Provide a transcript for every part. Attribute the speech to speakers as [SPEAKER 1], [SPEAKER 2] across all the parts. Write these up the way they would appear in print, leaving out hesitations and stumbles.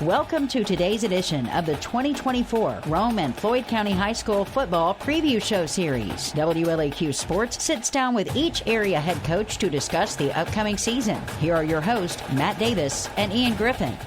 [SPEAKER 1] Welcome to today's edition of the 2024 Rome and Floyd County High School Football Preview Show Series. WLAQ Sports sits down with each area head coach to discuss the upcoming season. Here are your hosts, Matt Davis and Ian Griffin.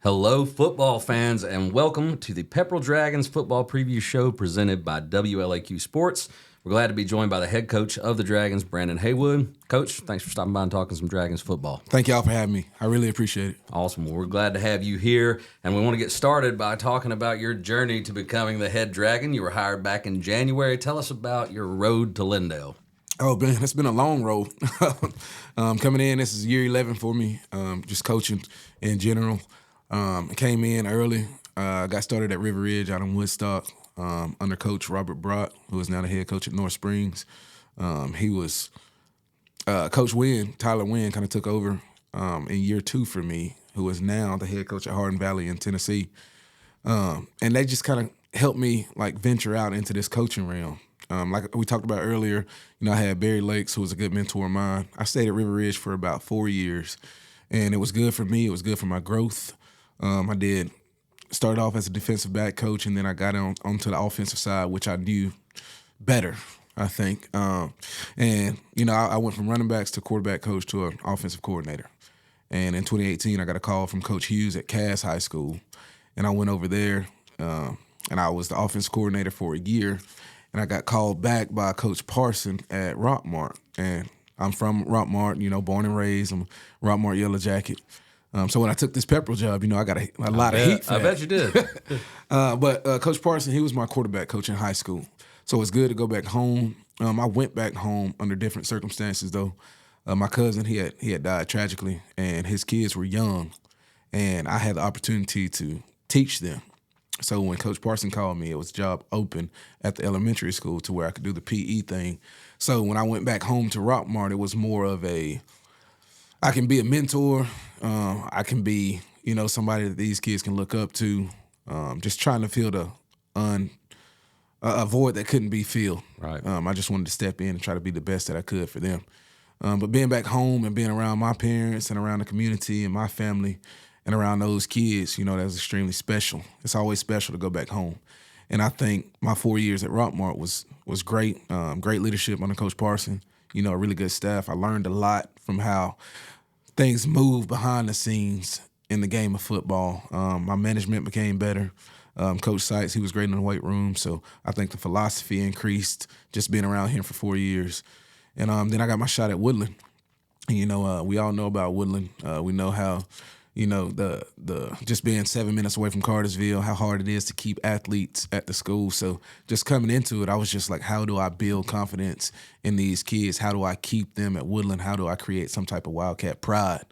[SPEAKER 2] Hello, football fans, and welcome to the Pepperell Dragons Football Preview Show presented by WLAQ Sports. We're glad to be joined by the head coach of the Dragons, Brandon Haywood. Coach, thanks for stopping by and talking some Dragons football.
[SPEAKER 3] Thank y'all for having me. I really appreciate it.
[SPEAKER 2] Awesome. Well, we're glad to have you here, and we want to get started by talking about your journey to becoming the head Dragon. You were hired back in January. Tell us about your road to Lindale.
[SPEAKER 3] Oh, man, it's been a long road. Coming in, this is year 11 for me, just coaching in general. I came in early. Got started at River Ridge out in Woodstock under Coach Robert Brock, who is now the head coach at North Springs. He was Coach Wynn, Tyler Wynn, kind of took over in year 2 for me, who is now the head coach at Hardin Valley in Tennessee. And they just kind of helped me like venture out into this coaching realm. Like we talked about earlier, I had Barry Lakes, who was a good mentor of mine. I stayed at River Ridge for about 4 years, and it was good for me. It was good for my growth. I did start off as a defensive back coach, and then I got onto the offensive side, which I knew better, I think. I went from running backs to quarterback coach to an offensive coordinator. And in 2018, I got a call from Coach Hughes at Cass High School, and I went over there, and I was the offensive coordinator for a year, and I got called back by Coach Parson at Rockmart. And I'm from Rockmart, born and raised. I'm a Rockmart Yellow Jacket. So when I took this Pepperell job, I got a lot of heat for that.
[SPEAKER 2] I bet you did.
[SPEAKER 3] But Coach Parson, he was my quarterback coach in high school. So it's good to go back home. I went back home under different circumstances, though. My cousin, he had died tragically, and his kids were young, and I had the opportunity to teach them. So when Coach Parson called me, it was a job open at the elementary school to where I could do the PE thing. So when I went back home to Rockmart, it was more of I can be a mentor. I can be, somebody that these kids can look up to. Just trying to fill a void that couldn't be filled.
[SPEAKER 2] Right.
[SPEAKER 3] I just wanted to step in and try to be the best that I could for them. But being back home and being around my parents and around the community and my family and around those kids, that was extremely special. It's always special to go back home. And I think my 4 years at Rockmart was great. Great leadership under Coach Parson. A really good staff. I learned a lot from how things move behind the scenes in the game of football. My management became better. Coach Sykes, he was great in the weight room, so I think the philosophy increased just being around him for 4 years. And then I got my shot at Woodland. And, we all know about Woodland. We know how, the just being 7 minutes away from Cartersville, how hard it is to keep athletes at the school. So just coming into it, I was just like, how do I build confidence in these kids? How do I keep them at Woodland? How do I create some type of Wildcat pride?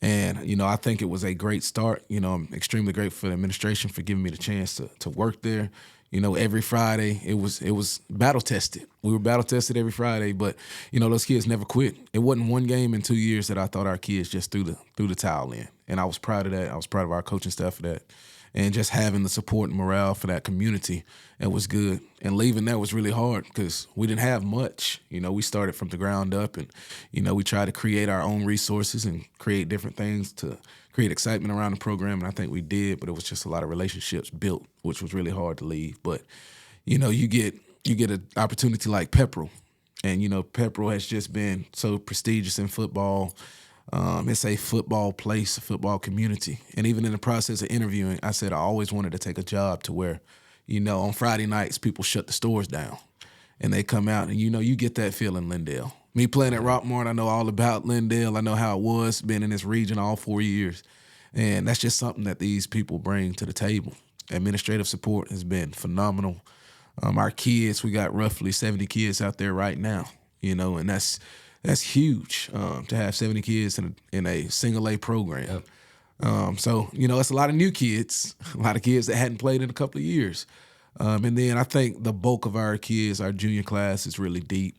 [SPEAKER 3] And, I think it was a great start. I'm extremely grateful for the administration for giving me the chance to work there. Every Friday it was battle tested. We were battle tested every Friday, but those kids never quit. It wasn't one game in 2 years that I thought our kids just threw the towel in, and I was proud of that. I was proud of our coaching staff for that, and just having the support and morale for that community, it was good. And leaving that was really hard because we didn't have much. We started from the ground up, and we tried to create our own resources and create different things to create excitement around the program, and I think we did, but it was just a lot of relationships built, which was really hard to leave. But, you get an opportunity like Pepperell, and, Pepperell has just been so prestigious in football. It's a football place, a football community. And even in the process of interviewing, I said I always wanted to take a job to where, on Friday nights, people shut the stores down, and they come out, and, you get that feel in Lindale. Me playing at Rockmart, I know all about Lindale. I know how it was being in this region all 4 years. And that's just something that these people bring to the table. Administrative support has been phenomenal. Our kids, we got roughly 70 kids out there right now, and that's huge to have 70 kids in a single A program. Yep. So, it's a lot of new kids, a lot of kids that hadn't played in a couple of years. And then I think the bulk of our kids, our junior class, is really deep.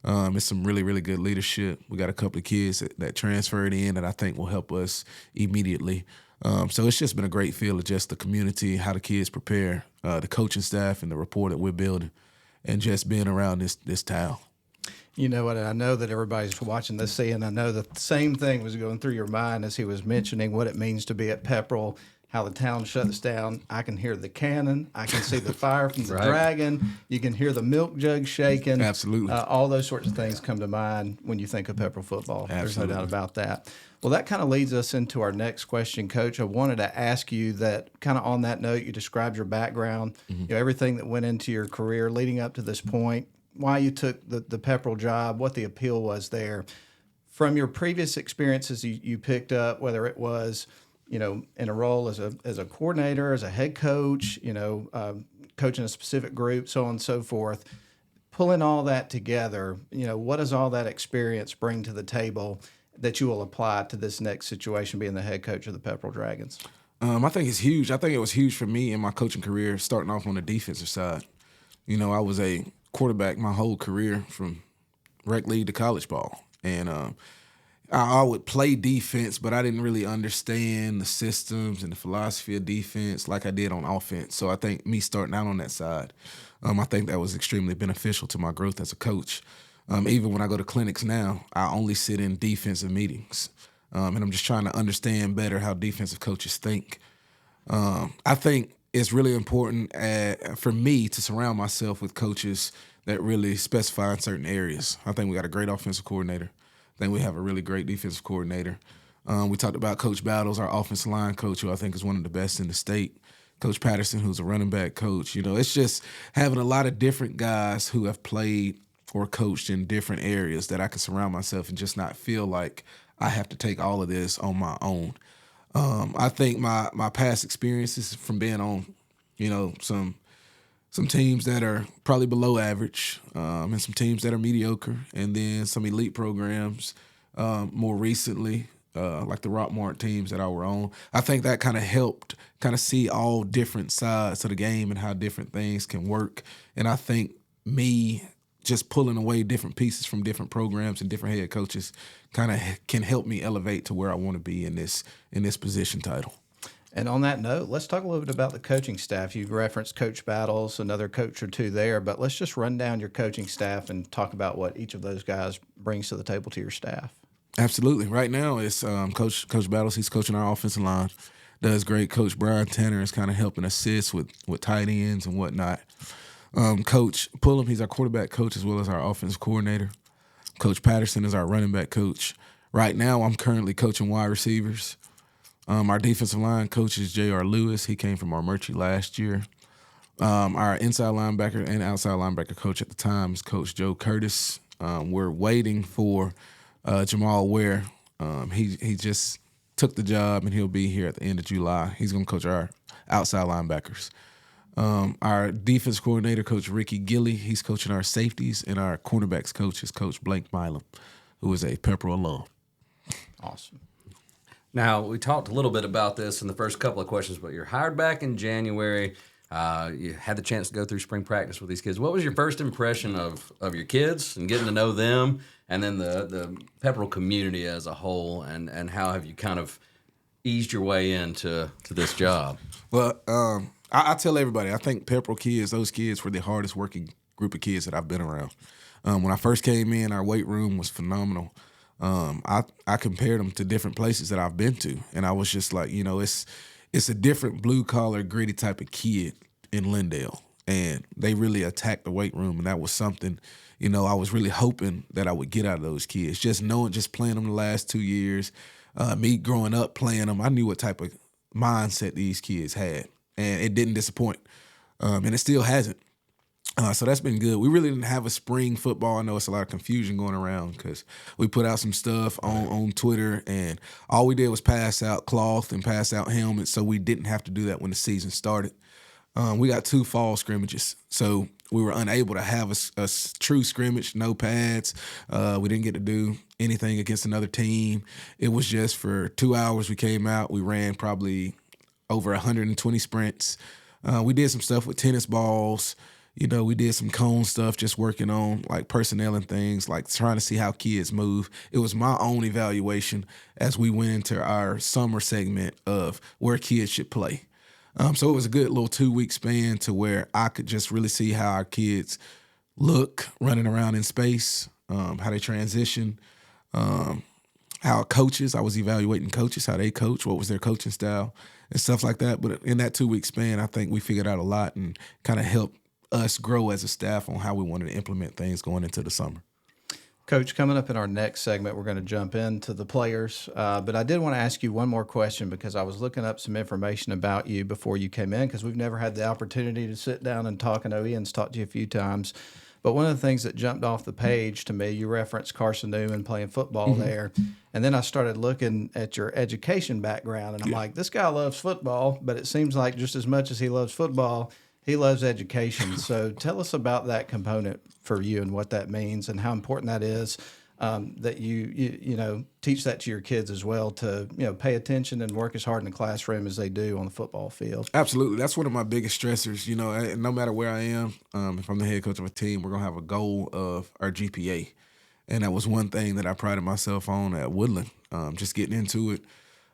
[SPEAKER 3] It's some really, really good leadership. We got a couple of kids that transferred in that I think will help us immediately. So it's just been a great feel of just the community, how the kids prepare, the coaching staff and the rapport that we're building, and just being around this town.
[SPEAKER 4] You know what? I know that everybody's watching this, and I know the same thing was going through your mind as he was mentioning what it means to be at Pepperell, how the town shuts down. I can hear the cannon. I can see the fire from the
[SPEAKER 2] Right.
[SPEAKER 4] dragon. You can hear the milk jug shaking.
[SPEAKER 3] Absolutely.
[SPEAKER 4] All those sorts of things come to mind when you think of Pepperell football. There's no doubt about that. Well, that kind of leads us into our next question, Coach. I wanted to ask you that kind of on that note, you described your background, everything that went into your career leading up to this point, why you took the Pepperell job, what the appeal was there. From your previous experiences you picked up, whether it was, in a role as a coordinator, as a head coach, coaching a specific group, so on and so forth, pulling all that together, what does all that experience bring to the table that you will apply to this next situation, being the head coach of the Pepperell Dragons?
[SPEAKER 3] I think it's huge. I think it was huge for me in my coaching career, starting off on the defensive side. I was a quarterback my whole career from rec league to college ball. And I would play defense, but I didn't really understand the systems and the philosophy of defense like I did on offense. So I think me starting out on that side, I think that was extremely beneficial to my growth as a coach. Even when I go to clinics now, I only sit in defensive meetings. And I'm just trying to understand better how defensive coaches think. I think it's really important for me to surround myself with coaches that really specify in certain areas. I think we got a great offensive coordinator. I think we have a really great defensive coordinator. We talked about Coach Battles, our offensive line coach, who I think is one of the best in the state. Coach Patterson, who's a running back coach. It's just having a lot of different guys who have played or coached in different areas that I can surround myself and just not feel like I have to take all of this on my own. I think my past experiences from being on, some teams that are probably below average, and some teams that are mediocre, and then some elite programs more recently, like the Rockmart teams that I were on. I think that kind of helped kind of see all different sides of the game and how different things can work. And I think me just pulling away different pieces from different programs and different head coaches kind of can help me elevate to where I want to be in this position title.
[SPEAKER 4] And on that note, let's talk a little bit about the coaching staff. You've referenced Coach Battles, another coach or two there, but let's just run down your coaching staff and talk about what each of those guys brings to the table to your staff.
[SPEAKER 3] Absolutely. Right now, it's Coach Battles. He's coaching our offensive line. Does great. Coach Brian Tanner is kind of helping assist with tight ends and whatnot. Coach Pullum, he's our quarterback coach as well as our offensive coordinator. Coach Patterson is our running back coach. Right now, I'm currently coaching wide receivers. Our defensive line coach is J.R. Lewis. He came from Armurchie last year. Our inside linebacker and outside linebacker coach at the time is Coach Joe Curtis. We're waiting for Jamal Ware. He just took the job, and he'll be here at the end of July. He's going to coach our outside linebackers. Our defense coordinator, Coach Ricky Gilly, he's coaching our safeties, and our cornerbacks coach is Coach Blake Milam, who is a Pepperell alum.
[SPEAKER 4] Awesome.
[SPEAKER 2] Now, we talked a little bit about this in the first couple of questions, but you're hired back in January. You had the chance to go through spring practice with these kids. What was your first impression of your kids and getting to know them, and then the Pepperell community as a whole, and how have you kind of eased your way into this job?
[SPEAKER 3] Well, I tell everybody, I think Pepperell kids, those kids were the hardest working group of kids that I've been around. When I first came in, our weight room was phenomenal. I compared them to different places that I've been to, and I was just like, it's a different blue-collar, gritty type of kid in Lindale, and they really attacked the weight room, and that was something, I was really hoping that I would get out of those kids. Just playing them the last 2 years, me growing up playing them, I knew what type of mindset these kids had, and it didn't disappoint, and it still hasn't. So that's been good. We really didn't have a spring football. I know it's a lot of confusion going around because we put out some stuff on Twitter, and all we did was pass out cloth and pass out helmets, so we didn't have to do that when the season started. We got 2 fall scrimmages, so we were unable to have a true scrimmage, no pads. We didn't get to do anything against another team. It was just for 2 hours we came out. We ran probably over 120 sprints. We did some stuff with tennis balls. We did some cone stuff, just working on like personnel and things, like trying to see how kids move. It was my own evaluation as we went into our summer segment of where kids should play. So it was a good little 2-week span to where I could just really see how our kids look running around in space, how they transition, how coaches, I was evaluating coaches, how they coach, what was their coaching style, and stuff like that. But in that 2-week span, I think we figured out a lot and kind of helped us grow as a staff on how we wanted to implement things going into the summer.
[SPEAKER 4] Coach, coming up in our next segment, we're going to jump into the players. But I did want to ask you one more question because I was looking up some information about you before you came in because we've never had the opportunity to sit down and talk. I know Ian's talked to you a few times. But one of the things that jumped off the page to me, you referenced Carson Newman playing football there. And then I started looking at your education background, and I'm like, this guy loves football, but it seems like just as much as he loves football, he loves education. So tell us about that component for you and what that means and how important that is, that you know, teach that to your kids as well to, you know, pay attention and work as hard in the classroom as they do on the football field.
[SPEAKER 3] Absolutely. That's one of my biggest stressors. You know, no matter where I am, if I'm the head coach of a team, we're going to have a goal of our GPA. And that was one thing that I prided myself on at Woodland, just getting into it.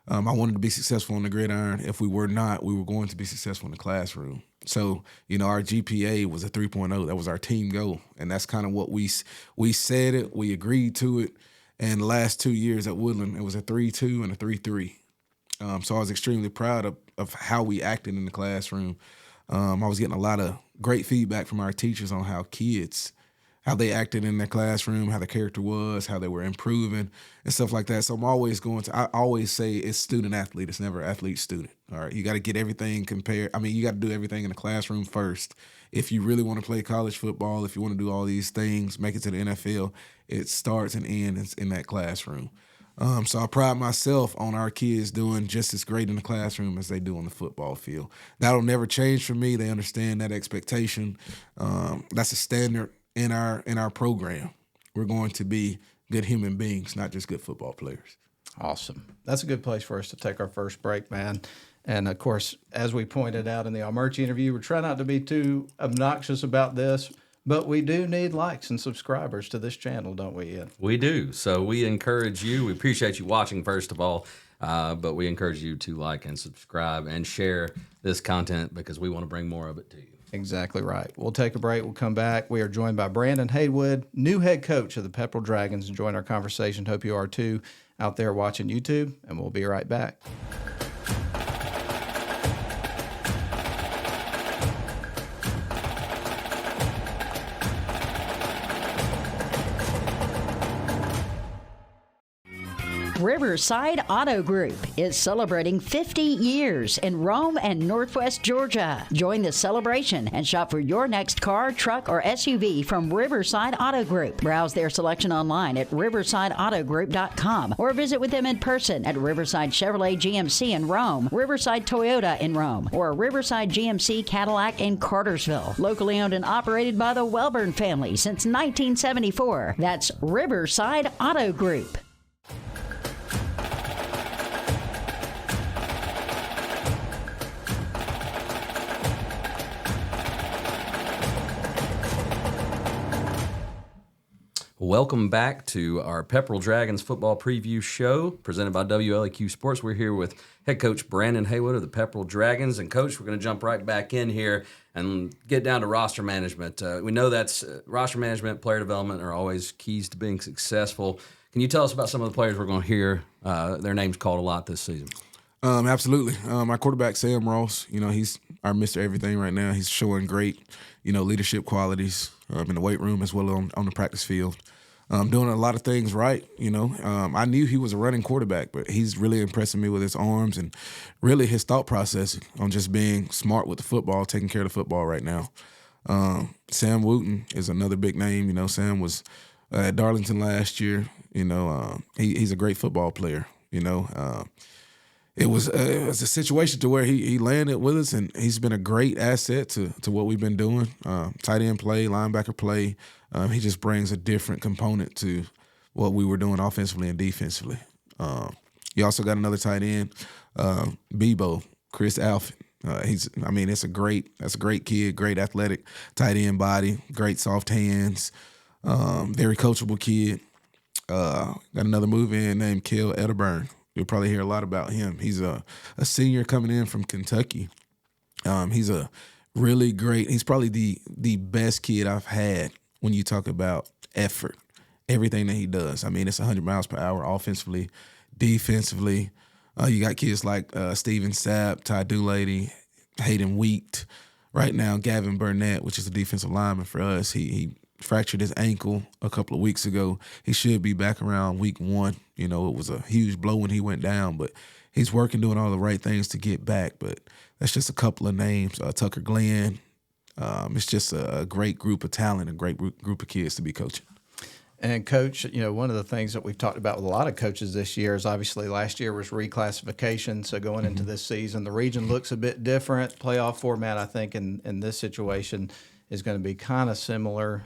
[SPEAKER 3] I wanted to be successful on the gridiron. If we were not, we were going to be successful in the classroom. So, you know, our GPA was a 3.0. That was our team goal. And that's kind of what we said it. We agreed to it. And the last 2 years at Woodland, it was a 3.2 and a 3.3. So I was extremely proud of how we acted in the classroom. I was getting a lot of great feedback from our teachers on how they acted in their classroom, how the character was, how they were improving, and stuff like that. So I always say it's student-athlete. It's never athlete-student. All right, you got to get everything compared. I mean, you got to do everything in the classroom first. If you really want to play college football, if you want to do all these things, make it to the NFL, it starts and ends in that classroom. So I pride myself on our kids doing just as great in the classroom as they do on the football field. That'll never change for me. They understand that expectation. That's a standard in our program. We're going to be good human beings, not just good football players.
[SPEAKER 4] Awesome. That's a good place for us to take our first break, man. And, of course, as we pointed out in the Almerchi interview, we're trying not to be too obnoxious about this, but we do need likes and subscribers to this channel, don't we, Ian?
[SPEAKER 2] We do. So we encourage you. We appreciate you watching, first of all, but we encourage you to like and subscribe and share this content because we want to bring more of it to you.
[SPEAKER 4] Exactly right. We'll take a break. We'll come back. We are joined by Brandon Haywood, new head coach of the Pepperell Dragons. Enjoying our conversation. Hope you are too out there watching YouTube, and we'll be right back.
[SPEAKER 1] Riverside Auto Group is celebrating 50 years in Rome and Northwest Georgia. Join the celebration and shop for your next car, truck, or SUV from Riverside Auto Group. Browse their selection online at riversideautogroup.com or visit with them in person at Riverside Chevrolet GMC in Rome, Riverside Toyota in Rome, or Riverside GMC Cadillac in Cartersville. Locally owned and operated by the Welburn family since 1974. That's Riverside Auto Group.
[SPEAKER 2] Welcome back to our Pepperell Dragons football preview show presented by WLAQ Sports. We're here with head coach Brandon Haywood of the Pepperell Dragons. And, Coach, we're going to jump right back in here and get down to roster management. We know that's roster management, player development are always keys to being successful. Can you tell us about some of the players we're going to hear their names called a lot this season?
[SPEAKER 3] Absolutely. Our quarterback, Sam Ross, you know, he's our Mr. Everything right now. He's showing great, you know, leadership qualities in the weight room as well on the practice field. Doing a lot of things right, you know. I knew he was a running quarterback, but he's really impressing me with his arms and really his thought process on just being smart with the football, taking care of the football right now. Sam Wooten is another big name. You know, Sam was at Darlington last year. You know, he's a great football player, you know. It was a situation to where he landed with us, and he's been a great asset to what we've been doing. Tight end play, linebacker play. He just brings a different component to what we were doing offensively and defensively. You also got another tight end, Bebo, Chris Alford. That's a great kid, great athletic tight end body, great soft hands, very coachable kid. Got another move-in named Kel Etterburn. You'll probably hear a lot about him. He's a senior coming in from Kentucky. He's a really great. He's probably the best kid I've had when you talk about effort everything that he does. I mean, it's 100 miles per hour offensively, defensively. You got kids like Steven Sapp, Ty Doolady, Hayden Wheat. Right now, Gavin Burnett, which is a defensive lineman for us, he fractured his ankle a couple of weeks ago. He should be back around week 1. You know, it was a huge blow when he went down, but he's working, doing all the right things to get back. But that's just a couple of names. Tucker Glenn. It's just a great group of talent, a great group of kids to be coaching.
[SPEAKER 4] And Coach, you know, one of the things that we've talked about with a lot of coaches this year is obviously last year was reclassification. So going into this season, the region looks a bit different. Playoff format, I think, in this situation is going to be kind of similar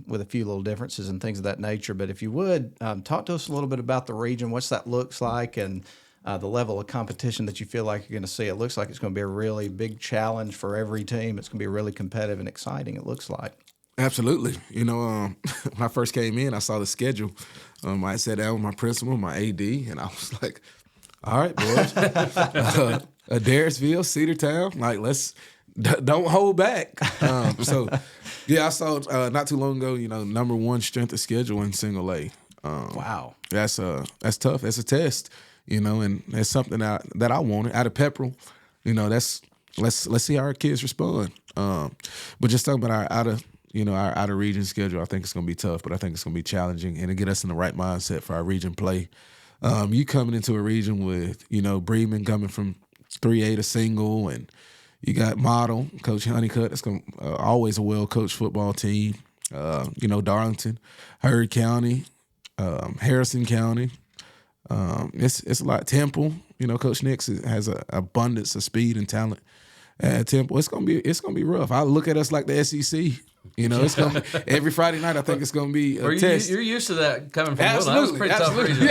[SPEAKER 4] with a few little differences and things of that nature. But if you would, talk to us a little bit about the region, what's that looks like, and the level of competition that you feel like you're going to see. It looks like it's going to be a really big challenge for every team. It's going to be really competitive and exciting, it looks like.
[SPEAKER 3] Absolutely. You know, when I first came in, I saw the schedule. I sat down with my principal, my AD, and I was like, all right, boys. Daresville, Cedartown, like, don't hold back. So, yeah, I saw not too long ago, you know, number 1 strength of schedule in single A.
[SPEAKER 4] Wow.
[SPEAKER 3] That's tough. That's a test, you know, and that's something that I wanted out of Pepperell. You know, let's see how our kids respond. But just talking about our out of region schedule, I think it's going to be tough, but I think it's going to be challenging and to get us in the right mindset for our region play. You coming into a region with, you know, Bremen coming from 3A to single, and you got Model, Coach Honeycutt. That's going always a well-coached football team. You know, Darlington, Hurd County, Harrison County. It's a lot. Temple, you know, Coach Nix has an abundance of speed and talent at Temple. It's gonna be rough. I look at us like the SEC. You know, it's gonna be, every Friday night. I think it's gonna be a test.
[SPEAKER 2] You're used to that coming from Woodland. That was a pretty tough region.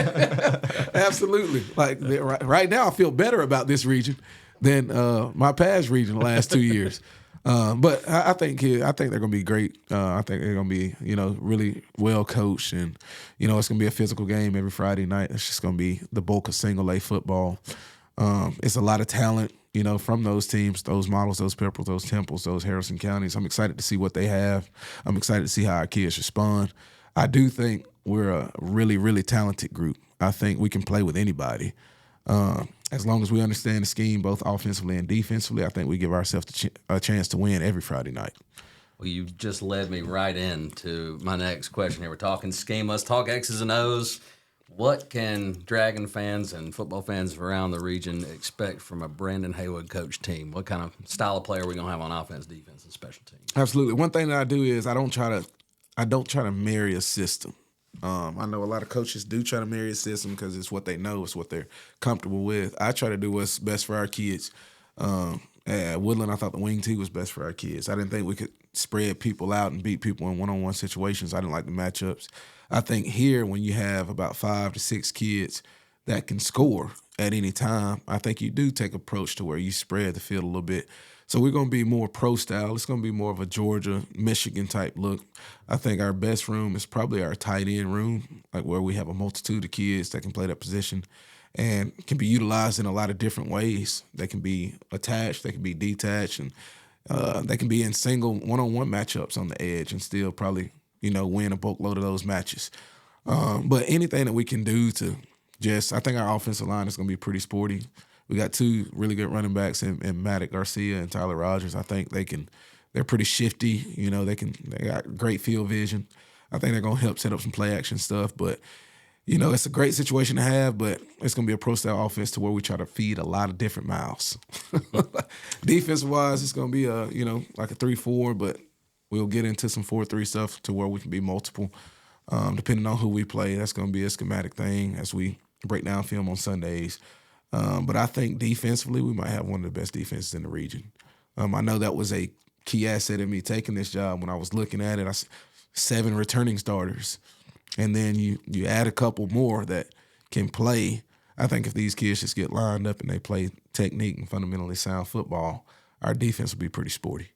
[SPEAKER 3] Absolutely. Like right now, I feel better about this region than my past region the last 2 years. But I think they're gonna be great. I think they're gonna be, you know, really well coached, and you know, it's gonna be a physical game every Friday night. It's just gonna be the bulk of single A football. It's a lot of talent, you know, from those teams, those Models, those Pepperell, those Temples, those Harrison Counties. I'm excited to see what they have. I'm excited to see how our kids respond. I do think we're a really, really talented group. I think we can play with anybody. As long as we understand the scheme, both offensively and defensively, I think we give ourselves a chance to win every Friday night.
[SPEAKER 2] Well, you just led me right into my next question here. We're talking scheme. Let's talk X's and O's. What can Dragon fans and football fans around the region expect from a Brandon Haywood coach team? What kind of style of player are we going to have on offense, defense, and special teams?
[SPEAKER 3] Absolutely. One thing that I do is I don't try to marry a system. I know a lot of coaches do try to marry a system because it's what they know, it's what they're comfortable with. I try to do what's best for our kids. At Woodland, I thought the wing tee was best for our kids. I didn't think we could spread people out and beat people in one-on-one situations. I didn't like the matchups. I think here, when you have about 5 to 6 kids that can score at any time, I think you do take approach to where you spread the field a little bit. So we're going to be more pro style. It's going to be more of a Georgia, Michigan type look. I think our best room is probably our tight end room, like where we have a multitude of kids that can play that position and can be utilized in a lot of different ways. They can be attached, they can be detached, and they can be in single one-on-one matchups on the edge and still probably, you know, win a bulk load of those matches. But anything that we can do to I think our offensive line is going to be pretty sporty. We got 2 really good running backs in Maddox Garcia and Tyler Rogers. I think they're pretty shifty. You know, they got great field vision. I think they're going to help set up some play action stuff. But, you know, it's a great situation to have, but it's going to be a pro-style offense to where we try to feed a lot of different mouths. Defensive-wise, it's going to be like a 3-4, but we'll get into some 4-3 stuff to where we can be multiple. Depending on who we play, that's going to be a schematic thing as we break down film on Sundays. But I think defensively, we might have one of the best defenses in the region. I know that was a key asset in me taking this job. When I was looking at it, 7 returning starters. And then you add a couple more that can play. I think if these kids just get lined up and they play technique and fundamentally sound football, our defense will be pretty sporty.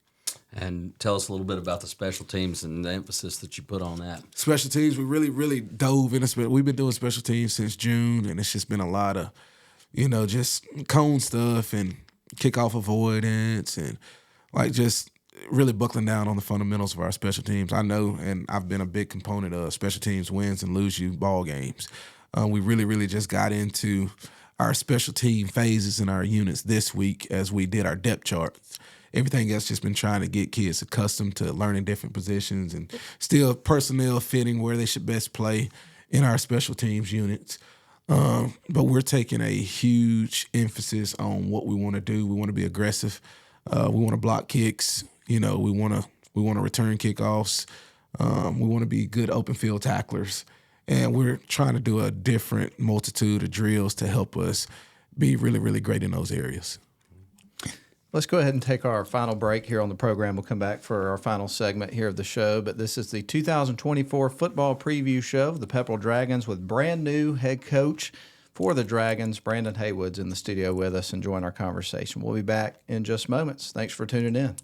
[SPEAKER 2] And tell us a little bit about the special teams and the emphasis that you put on that.
[SPEAKER 3] Special teams, we really, really dove into. We've been doing special teams since June, and it's just been a lot of, you know, just cone stuff and kickoff avoidance and like just really buckling down on the fundamentals of our special teams. I know, and I've been a big component of special teams wins and lose you ball games. We really just got into our special team phases in our units this week as we did our depth charts. Everything else just been trying to get kids accustomed to learning different positions and still personnel fitting where they should best play in our special teams units. But we're taking a huge emphasis on what we want to do. We want to be aggressive. We want to block kicks. We want to return kickoffs. We want to be good open field tacklers. And we're trying to do a different multitude of drills to help us be really great in those areas.
[SPEAKER 4] Let's go ahead and take our final break here on the program. We'll come back for our final segment here of the show. But this is the 2024 football preview show of the Pepperell Dragons with brand new head coach for the Dragons, Brandon Haywood's in the studio with us and join our conversation. We'll be back in just moments. Thanks for tuning in.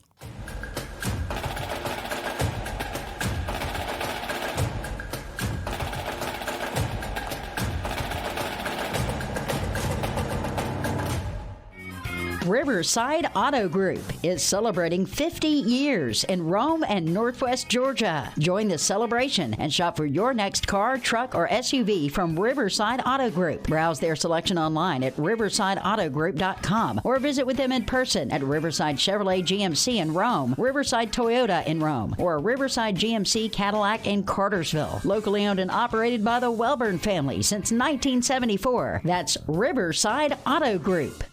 [SPEAKER 1] Riverside Auto Group is celebrating 50 years in Rome and Northwest Georgia. Join the celebration and shop for your next car, truck, or SUV from Riverside Auto Group. Browse their selection online at riversideautogroup.com or visit with them in person at Riverside Chevrolet GMC in Rome, Riverside Toyota in Rome, or Riverside GMC Cadillac in Cartersville. Locally owned and operated by the Welburn family since 1974. That's Riverside Auto Group.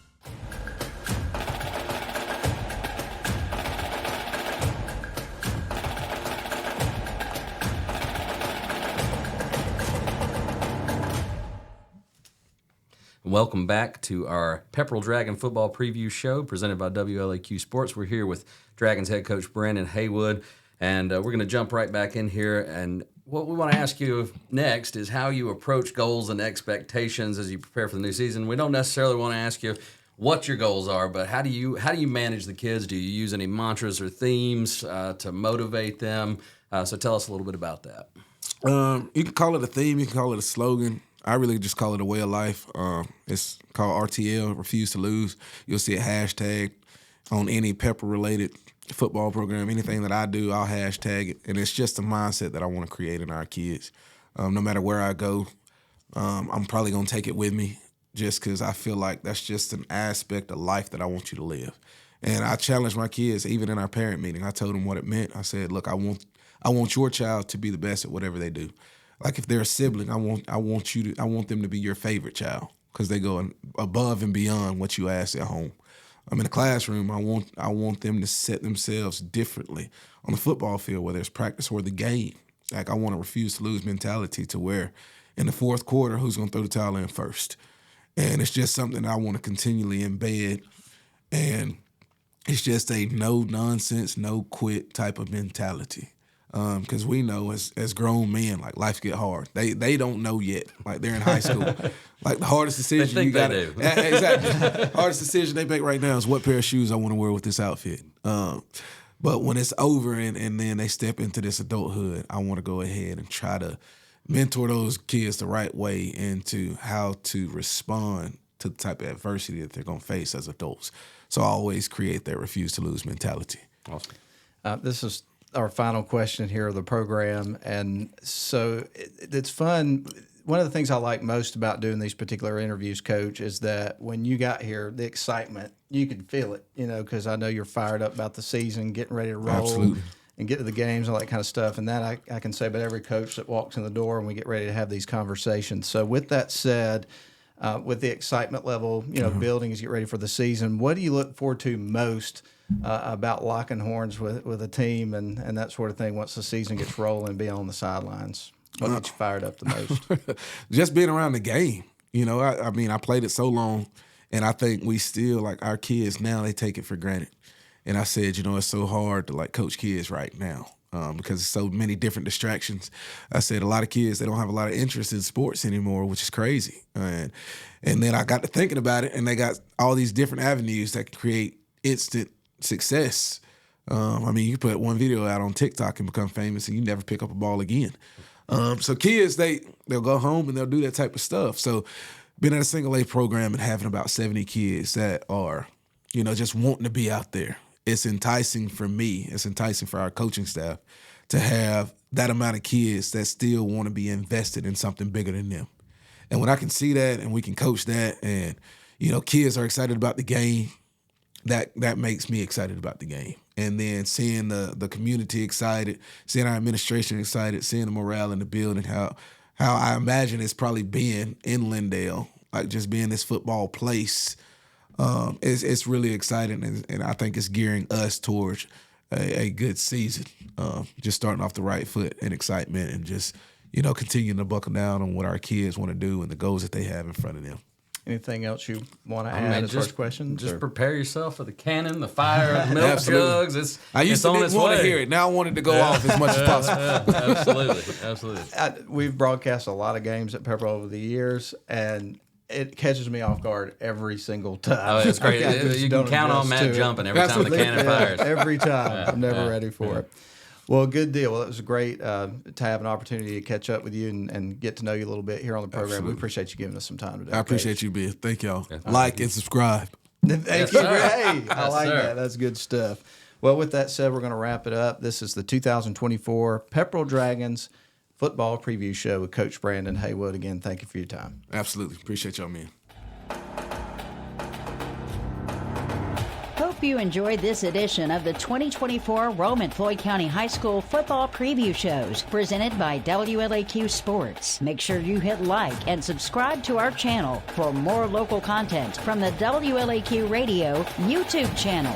[SPEAKER 2] Welcome back to our Pepperell Dragon football preview show presented by WLAQ Sports. We're here with Dragons head coach Brandon Haywood, and we're going to jump right back in here. And what we want to ask you next is how you approach goals and expectations as you prepare for the new season. We don't necessarily want to ask you what your goals are, but how do you manage the kids? Do you use any mantras or themes to motivate them? So tell us a little bit about that.
[SPEAKER 3] You can call it a theme. You can call it a slogan. I really just call it a way of life. It's called RTL, Refuse to Lose. You'll see a hashtag on any Pepper-related football program. Anything that I do, I'll hashtag it. And it's just a mindset that I want to create in our kids. No matter where I go, I'm probably going to take it with me just because I feel like that's just an aspect of life that I want you to live. And I challenge my kids, even in our parent meeting. I told them what it meant. I said, look, I want your child to be the best at whatever they do. Like if they're a sibling, I want them to be your favorite child because they go above and beyond what you ask at home. I'm in the classroom. I want them to set themselves differently on the football field, whether it's practice or the game. Like I want a refuse to lose mentality to where in the fourth quarter, who's going to throw the towel in first? And it's just something I want to continually embed. And it's just a no nonsense, no quit type of mentality. Because we know as grown men, like life get hard. They don't know yet. Like they're in high school. Like the hardest decision you got to do. Exactly. Hardest decision they make right now is what pair of shoes I want to wear with this outfit. But when it's over and then they step into this adulthood, I want to go ahead and try to mentor those kids the right way into how to respond to the type of adversity that they're going to face as adults. So I always create that refuse to lose mentality.
[SPEAKER 2] Awesome.
[SPEAKER 4] This is our final question here of the program. And so it's fun. One of the things I like most about doing these particular interviews, Coach, is that when you got here, the excitement, you could feel it, because I know you're fired up about the season, getting ready to roll.
[SPEAKER 3] Absolutely.
[SPEAKER 4] And get to the games, all that kind of stuff. And that I can say about every coach that walks in the door and we get ready to have these conversations. So with that said, with the excitement level, building as you get ready for the season, what do you look forward to most about locking horns with a team and that sort of thing once the season gets rolling, being on the sidelines? What gets you fired up the most?
[SPEAKER 3] Just being around the game. I played it so long, and I think we still, like our kids now, they take it for granted. And I said, it's so hard to coach kids right now because there's so many different distractions. I said a lot of kids, they don't have a lot of interest in sports anymore, which is crazy. And then I got to thinking about it, and they got all these different avenues that can create instant success. You put one video out on TikTok and become famous, and you never pick up a ball again. So kids, they'll go home and they'll do that type of stuff. So being at a single A program and having about 70 kids that are, just wanting to be out there. it's enticing for me. It's enticing for our coaching staff to have that amount of kids that still want to be invested in something bigger than them. And when I can see that and we can coach that and, kids are excited about the game, that makes me excited about the game. And then seeing the community excited, seeing our administration excited, seeing the morale in the building, how I imagine it's probably being in Lindale, like just being this football place, it's really exciting. And I think it's gearing us towards a good season, just starting off the right foot and excitement and just, continuing to buckle down on what our kids want to do and the goals that they have in front of them.
[SPEAKER 4] Anything else you want to add as far as questions?
[SPEAKER 2] Just prepare yourself for the cannon, the fire, the milk jugs.
[SPEAKER 3] I used to didn't want to hear it. Now I want it to go off as much as possible.
[SPEAKER 2] Absolutely.
[SPEAKER 4] We've broadcast a lot of games at Pepperell over the years, and it catches me off guard every single time.
[SPEAKER 2] Oh, it's great. You can count on Matt jumping every time the cannon fires.
[SPEAKER 4] Every time. I'm never ready for it. Well, good deal. Well, it was great to have an opportunity to catch up with you and get to know you a little bit here on the program.
[SPEAKER 3] Absolutely.
[SPEAKER 4] We appreciate you giving us some time today.
[SPEAKER 3] I appreciate you, Ben. Thank y'all. Like and subscribe.
[SPEAKER 4] Thank you. Hey, I like that. That's good stuff. Well, with that said, we're going to wrap it up. This is the 2024 Pepperell Dragons Football Preview Show with Coach Brandon Haywood. Again, thank you for your time.
[SPEAKER 3] Absolutely. Appreciate y'all, man.
[SPEAKER 1] Hope you enjoyed this edition of the 2024 Rome and Floyd County High School Football Preview Shows presented by WLAQ Sports. Make sure you hit like and subscribe to our channel for more local content from the WLAQ Radio YouTube channel.